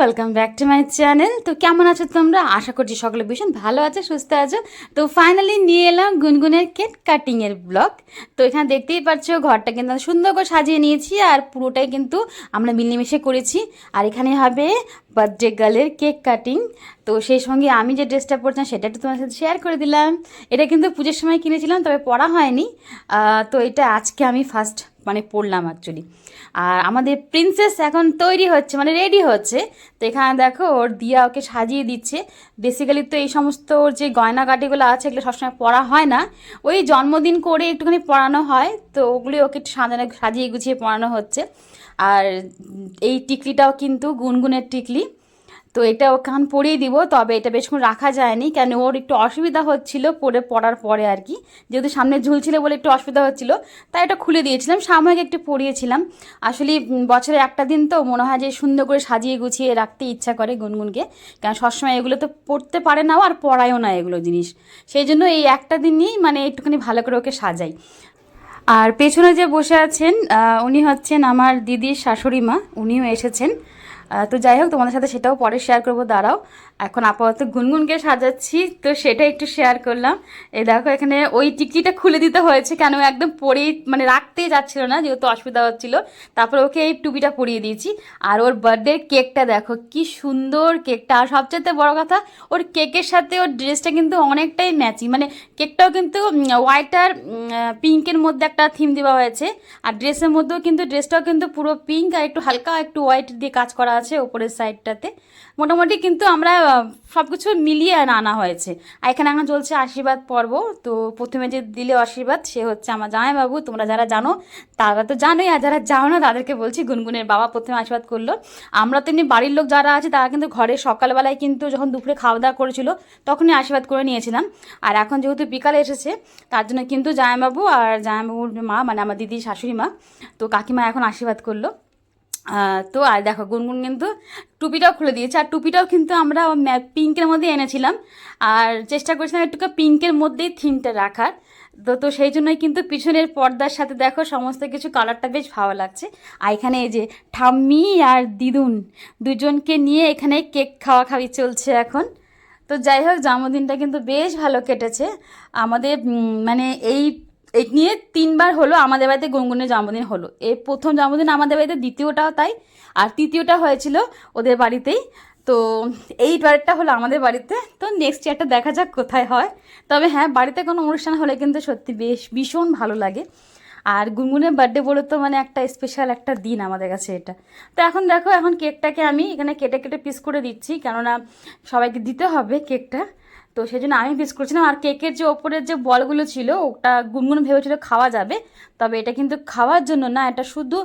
Welcome back to my channel. তো কেমন আছো তোমরা? আশা করছি সকলে ভীষণ ভালো আছো, সুস্থ আছো। তো ফাইনালি নিয়ে এলাম গুনগুনের কেক কাটিংয়ের ব্লগ। তো এখানে দেখতেই পাচ্ছ ঘরটা কিন্তু সুন্দর করে সাজিয়ে নিয়েছি, আর পুরোটাই কিন্তু আমরা মিলেমিশে করেছি। আর এখানে হবে বার্থডে গার্লের কেক কাটিং। তো সেই সঙ্গে আমি যে ড্রেসটা পরছিলাম সেটা একটু তোমার সাথে শেয়ার করে দিলাম। এটা কিন্তু পুজোর সময় কিনেছিলাম, তবে পরা হয়নি। তো এটা আজকে আমি ফার্স্ট পরলাম অ্যাকচুয়ালি। আর আমাদের প্রিন্সেস এখন তৈরি হচ্ছে, রেডি হচ্ছে। তো এখানে দেখো ওর দিয়া ওকে সাজিয়ে দিচ্ছে। বেসিক্যালি তো এই সমস্ত ওর যে গয়নাগাটিগুলো আছে এগুলো সবসময় পরা হয় না, ওই জন্মদিন করে একটুখানি পরানো হয়। তো ওগুলি ওকে একটু সাজিয়ে গুছিয়ে পরানো হচ্ছে। আর এই টিকলিটাও কিন্তু গুনগুনের টিকলি। তো এটা ওকে এখন পরিয়ে দিব, তবে এটা বেশক্ষণ রাখা যায়নি, কেন ওর একটু অসুবিধা হচ্ছিল পরার পরে আর কি। যেহেতু সামনে ঝুলছিল বলে একটু অসুবিধা হচ্ছিল, তাই এটা খুলে দিয়েছিলাম, সাময়িক একটু পরিয়েছিলাম। আসলে বছরে একটা দিন তো মনে হয় যে সুন্দর করে সাজিয়ে গুছিয়ে রাখতে ইচ্ছা করে গুনগুনকে, কারণ সবসময় এগুলো তো পড়তে পারে না আর পড়ায়ও না এগুলো জিনিস। সেই জন্য এই একটা দিনই একটুখানি ভালো করে ওকে সাজাই। আর পেছনে যে বসে আছেন উনি হচ্ছেন আমার দিদির শাশুড়ি মা, উনিও এসেছেন। তো যাই হোক, তোমাদের সাথে সেটাও পরে শেয়ার করবো, দাঁড়াও। এখন আপাতত গুনগুনকে সাজাচ্ছি, তো সেটা একটু শেয়ার করলাম। এই দেখো এখানে ওই টিকটিটা খুলে দিতে হয়েছে, কেন একদম পরেই রাখতেই যাচ্ছিল না, যেহেতু অসুবিধা হচ্ছিল। তারপর ওকে এই টুপিটা পরিয়ে দিয়েছি। আর ওর বার্থডে কেকটা দেখো কি সুন্দর কেকটা। আর সবচেয়ে বড় কথা, ওর কেকের সাথে ওর ড্রেসটা কিন্তু অনেকটাই ম্যাচিং। কেকটাও কিন্তু হোয়াইট আর পিঙ্কের মধ্যে একটা থিম দেওয়া হয়েছে। আর ড্রেসের মধ্যেও কিন্তু ড্রেসটাও কিন্তু পুরো পিঙ্ক আর একটু হালকা একটু হোয়াইট দিয়ে কাজ করা আছে ওপরের সাইডটাতে। মোটামুটি কিন্তু আমরা সব কিছু মিলিয়ে আনা হয়েছে। আর এখানে এখন চলছে আশীর্বাদ পর্ব। তো প্রথমে যে দিলে আশীর্বাদ সে হচ্ছে আমার জামাইবাবু। তোমরা যারা জানো তারা তো জানোই, আর যারা জানো না তাদেরকে বলছি, গুনগুনের বাবা প্রথমে আশীর্বাদ করলো। আমরা তো এমনি বাড়ির লোক যারা আছে তারা কিন্তু ঘরে সকালবেলায় কিন্তু যখন দুপুরে খাওয়া দাওয়া করেছিল তখনই আশীর্বাদ করে নিয়েছিলাম। আর এখন যেহেতু বিকালে এসেছে তার জন্য কিন্তু জামাইবাবু আর জামাইবাবুর মা আমার দিদির শাশুড়ি মা, তো কাকিমা এখন আশীর্বাদ করলো। তো আর দেখো গুনগুন কিন্তু টুপিটাও খুলে দিয়েছে। আর টুপিটাও কিন্তু আমরা পিঙ্কের মধ্যে এনেছিলাম, আর চেষ্টা করেছিলাম একটু পিঙ্কের মধ্যেই থিমটা রাখার। তো সেই জন্যই কিন্তু পিছনের পর্দার সাথে দেখো সমস্ত কিছু কালারটা বেশ ভালো লাগছে। আর এখানে এই যে ঠাম্মি আর দিদুন দুজনকে নিয়ে এখানে কেক খাওয়াখাওয়ি চলছে এখন। তো যাই হোক, জন্মদিনটা কিন্তু বেশ ভালো কেটেছে আমাদের। এই এই নিয়ে 3বার হলো আমাদের বাড়িতে গুনগুনের জন্মদিন হলো। এই প্রথম জন্মদিন আমাদের বাড়িতে, দ্বিতীয়টাও তাই, আর তৃতীয়টা হয়েছিল ওদের বাড়িতেই। তো এই বাড়িটা হলো আমাদের বাড়িতে। তো নেক্সট ইয়ারটা দেখা যাক কোথায় হয়। তবে হ্যাঁ, বাড়িতে কোনো অনুষ্ঠান হলে কিন্তু সত্যি ভীষণ ভালো লাগে। আর গুনগুনের বার্থডে বলে তো একটা স্পেশাল একটা দিন আমাদের কাছে এটা। তো এখন দেখো, এখন কেকটাকে আমি এখানে কেটে কেটে পিস করে দিচ্ছি, কেননা সবাইকে দিতে হবে কেকটা। তো সেই জন্য আমি পিস করছিলাম। আর কেকের যে ওপরের যে বলগুলো ছিল ওটা গুনগুন ভেবেছিল খাওয়া যাবে, তবে এটা কিন্তু খাওয়ার জন্য না, এটা শুধু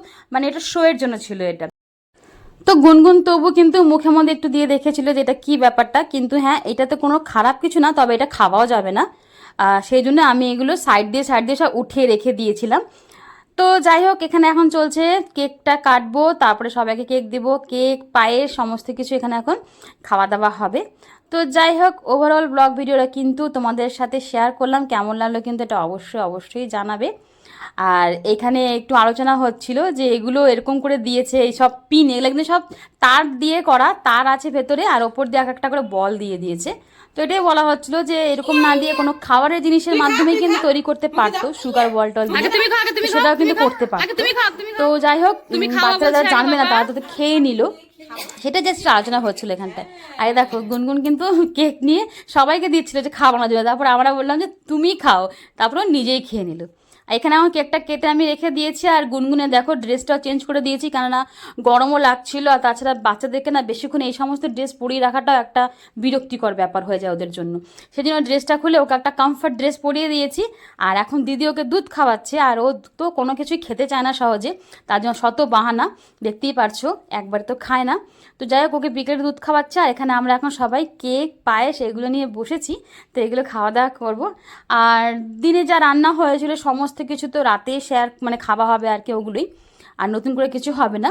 এটা শোয়ের জন্য ছিল এটা। তো গুনগুন তবু কিন্তু মুখের মধ্যে একটু দিয়ে দেখেছিল যে এটা কী ব্যাপারটা, কিন্তু হ্যাঁ, এটা তো কোনো খারাপ কিছু না, তবে এটা খাওয়াও যাবে না। সেই জন্য আমি এগুলো সাইড দিয়ে সব উঠিয়ে রেখে দিয়েছিলাম। তো যাই হোক, এখানে এখন চলছে কেকটা কাটবো, তারপরে সবাইকে কেক দেবো, কেক পায়েস সমস্ত কিছু এখানে এখন খাওয়া দাওয়া হবে। তো যাই হোক, ওভারঅল ব্লগ ভিডিওটা কিন্তু তোমাদের সাথে শেয়ার করলাম, কেমন লাগলো কিন্তু এটা অবশ্যই জানাবে। আর এখানে একটু আলোচনা হচ্ছিল যে এগুলো এরকম করে দিয়েছে, এই সব পিন, এগুলো কিন্তু সব তার দিয়ে করা, তার আছে ভেতরে, আর ওপর দিয়ে একটা করে বল দিয়ে দিয়েছে। তো এটাই বলা হচ্ছিল যে এরকম না দিয়ে কোনো খাবারের জিনিসের মাধ্যমে কিন্তু তৈরি করতে পারতো, সুগার বল টল দিয়ে সেটাও কিন্তু করতে পারতো। তো যাই হোক, বাচ্চারা যারা জানবে না তারা তো খেয়ে নিল, সেটা জাস্ট আলোচনা হচ্ছিল এখানটায়। আরে দেখো, গুনগুন কিন্তু কেক নিয়ে সবাইকে দিচ্ছিল যে খাওয়ানোর জন্য, তারপর আমরা বললাম যে তুমি খাও, তারপর নিজেই খেয়ে নিল। এখানে আমার কেকটা কেটে আমি রেখে দিয়েছি। আর গুনগুনে দেখো ড্রেসটাও চেঞ্জ করে দিয়েছি, কেননা গরমও লাগছিল। আর তাছাড়া বাচ্চাদেরকে না বেশিক্ষণ এই সমস্ত ড্রেস পরিয়ে রাখাটাও একটা বিরক্তিকর ব্যাপার হয়ে যায় ওদের জন্য। সেই জন্য ড্রেসটা খুলে ওকে একটা কমফর্ট ড্রেস পরিয়ে দিয়েছি। আর এখন দিদি ওকে দুধ খাওয়াচ্ছে, আর ও তো কোনো কিছুই খেতে চায় না সহজে, তার জন্য শত বাহানা, দেখতেই পারছো, একবার তো খায় না। তো যাই হোক, ওকে বিকেলে দুধ খাওয়াচ্ছে। আর এখানে আমরা এখন সবাই কেক পায়েস এগুলো নিয়ে বসেছি, তো এগুলো খাওয়া দাওয়া করবো। আর দিনে যা রান্না হয়েছিল সমস্ত কিছু তো রাতেই শেয়ার খাওয়া হবে আর কি, ওগুলোই, আর নতুন করে কিছু হবে না।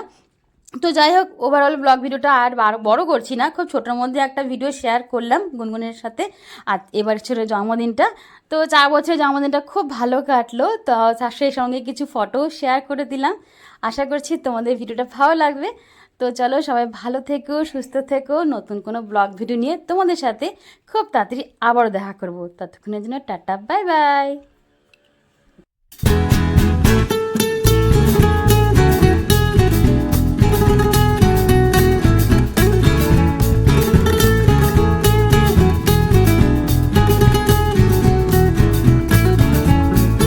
তো যাই হোক, ওভারঅল ব্লগ ভিডিওটা আর বড় করছি না, খুব ছোটোর মধ্যে একটা ভিডিও শেয়ার করলাম গুনগুনের সাথে। আর এবার ছিল জন্মদিনটা, তো 4 বছরের জন্মদিনটা খুব ভালো কাটলো, তো তার সেই সঙ্গে কিছু ফটো শেয়ার করে দিলাম। আশা করছি তোমাদের ভিডিওটা ভালো লাগবে। তো চলো, সবাই ভালো থেকো, সুস্থ থেকো, নতুন কোনো ব্লগ ভিডিও নিয়ে তোমাদের সাথে খুব তাড়াতাড়ি আবারও দেখা করবো। ততক্ষণের জন্য টাটা, বাই বাই।